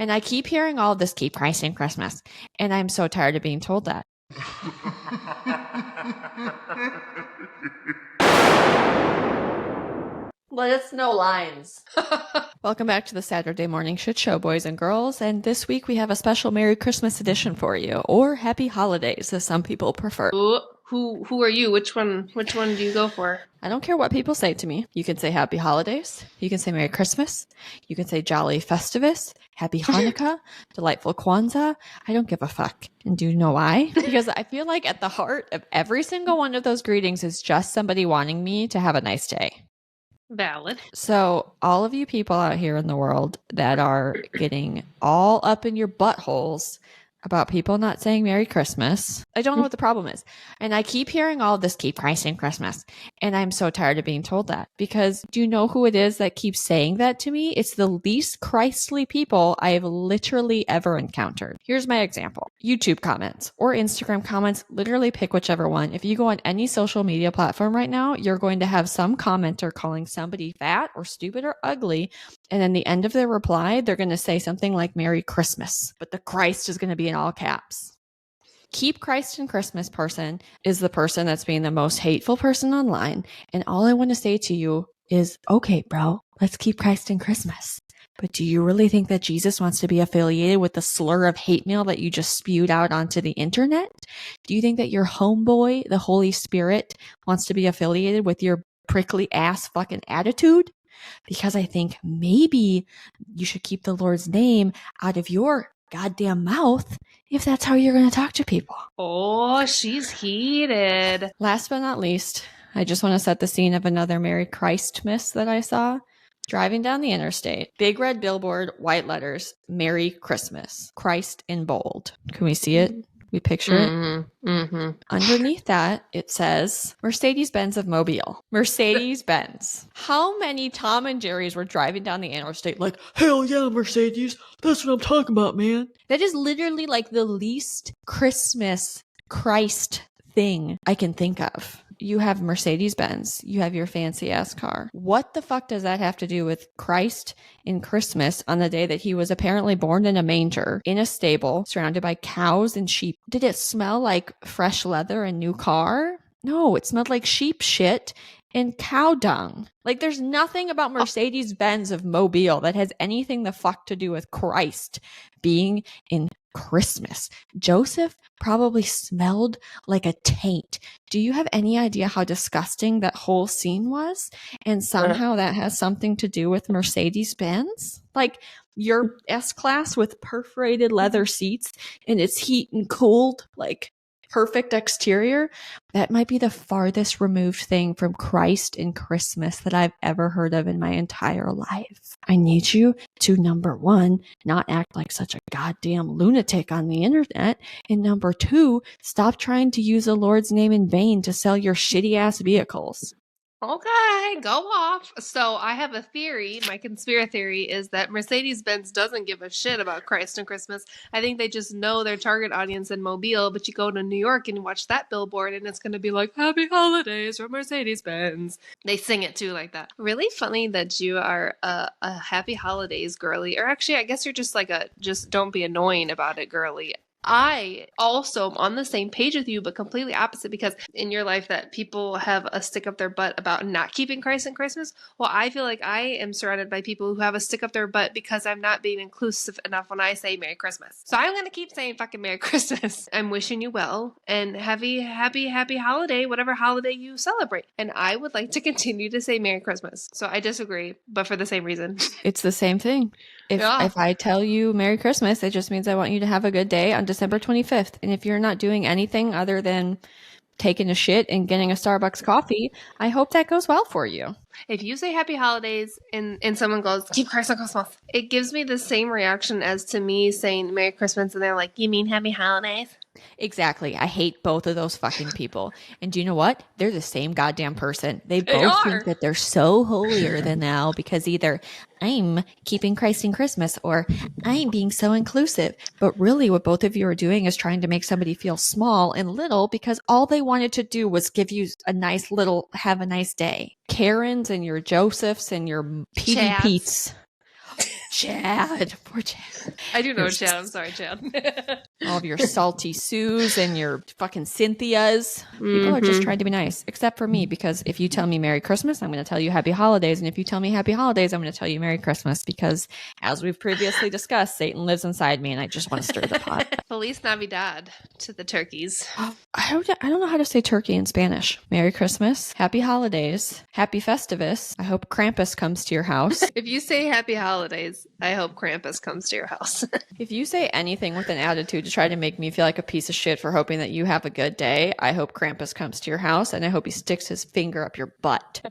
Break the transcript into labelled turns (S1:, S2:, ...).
S1: And I keep hearing all this, keep Christ in Christmas. And I'm so tired of being told that. Let us know lines. Welcome back to the Saturday Morning Shit Show, boys and girls. And this week we have a special Merry Christmas edition for you, or Happy Holidays, as some people prefer.
S2: Who are you? Which one do you go for?
S1: I don't care what people say to me. You can say Happy Holidays. You can say Merry Christmas. You can say Jolly Festivus, Happy Hanukkah, Delightful Kwanzaa. I don't give a fuck. And do you know why? Because I feel like at the heart of every single one of those greetings is just somebody wanting me to have a nice day.
S2: Valid.
S1: So all of you people out here in the world that are getting all up in your buttholes about people not saying Merry Christmas, I don't know what the problem is. And I keep hearing all this, keep Christ in Christmas. And I'm so tired of being told that. Because do you know who it is that keeps saying that to me? It's the least Christly people I have literally ever encountered. Here's my example. YouTube comments or Instagram comments, literally pick whichever one. If you go on any social media platform right now, you're going to have some commenter calling somebody fat or stupid or ugly. And then the end of their reply, they're going to say something like Merry Christmas. But the Christ is going to be in all caps. Keep Christ in Christmas person is the person that's being the most hateful person online. And all I want to say to you is, okay, bro, let's keep Christ in Christmas. But do you really think that Jesus wants to be affiliated with the slur of hate mail that you just spewed out onto the internet? Do you think that your homeboy, the Holy Spirit, wants to be affiliated with your prickly ass fucking attitude? Because I think maybe you should keep the Lord's name out of your goddamn mouth if that's how you're going to talk to people.
S2: Oh, she's heated.
S1: Last but not least, I just want to set the scene of another Merry Christmas that I saw. Driving down the interstate, big red billboard, white letters, Merry Christmas, Christ in bold. Can we see it? We picture it.
S2: Mm-hmm.
S1: Underneath that, it says Mercedes-Benz of Mobile. Mercedes-Benz. How many Tom and Jerry's were driving down the interstate like, hell yeah, Mercedes. That's what I'm talking about, man. That is literally like the least Christmas Christ thing I can think of. You have Mercedes-Benz. You have your fancy ass car. What the fuck does that have to do with Christ in Christmas on the day that he was apparently born in a manger, in a stable, surrounded by cows and sheep? Did it smell like fresh leather and new car? No, it smelled like sheep shit and cow dung. Like there's nothing about Mercedes-Benz of Mobile that has anything the fuck to do with Christ being in Christmas. Joseph probably smelled like a taint. Do you have any idea how disgusting that whole scene was? And somehow that has something to do with Mercedes-Benz? Like your S-Class with perforated leather seats and it's heat and cold, like perfect exterior. That might be the farthest removed thing from Christ in Christmas that I've ever heard of in my entire life. I need you to, number one, not act like such a goddamn lunatic on the internet. And number two, stop trying to use the Lord's name in vain to sell your shitty ass vehicles.
S2: Okay, go off. So I have a theory. My conspiracy theory is that Mercedes-Benz doesn't give a shit about Christ and Christmas. I think they just know their target audience in Mobile, but you go to New York and you watch that billboard and it's going to be like, Happy Holidays from Mercedes-Benz. They sing it too like that. Really funny that you are a Happy Holidays girly. Or actually, I guess you're just like just don't be annoying about it girly. I also am on the same page with you, but completely opposite, because in your life that people have a stick up their butt about not keeping Christ in Christmas. Well, I feel like I am surrounded by people who have a stick up their butt because I'm not being inclusive enough when I say Merry Christmas. So I'm going to keep saying fucking Merry Christmas. I'm wishing you well and happy holiday, whatever holiday you celebrate. And I would like to continue to say Merry Christmas. So I disagree, but for the same reason.
S1: It's the same thing. If I tell you Merry Christmas, it just means I want you to have a good day on December 25th. And if you're not doing anything other than taking a shit and getting a Starbucks coffee, I hope that goes well for you.
S2: If you say Happy Holidays and someone goes, keep Christ on Christmas, it gives me the same reaction as to me saying Merry Christmas and they're like, you mean Happy Holidays?
S1: Exactly. I hate both of those fucking people. And do you know what? They're the same goddamn person. They both think that they're so holier than thou because either I'm keeping Christ in Christmas or I'm being so inclusive. But really what both of you are doing is trying to make somebody feel small and little because all they wanted to do was give you a nice little have a nice day. Karens and your Josephs and your Petey Pete's. Chad. Poor Chad.
S2: I do know Chad. I'm sorry, Chad.
S1: All of your salty Sues and your fucking Cynthias. People are just trying to be nice, except for me, because if you tell me Merry Christmas, I'm going to tell you Happy Holidays. And if you tell me Happy Holidays, I'm going to tell you Merry Christmas, because as we've previously discussed, Satan lives inside me and I just want to stir the pot.
S2: Feliz Navidad to the turkeys.
S1: I don't know how to say turkey in Spanish. Merry Christmas. Happy Holidays. Happy Festivus. I hope Krampus comes to your house.
S2: If you say Happy Holidays, I hope Krampus comes to your house.
S1: If you say anything with an attitude to try to make me feel like a piece of shit for hoping that you have a good day, I hope Krampus comes to your house, and I hope he sticks his finger up your butt.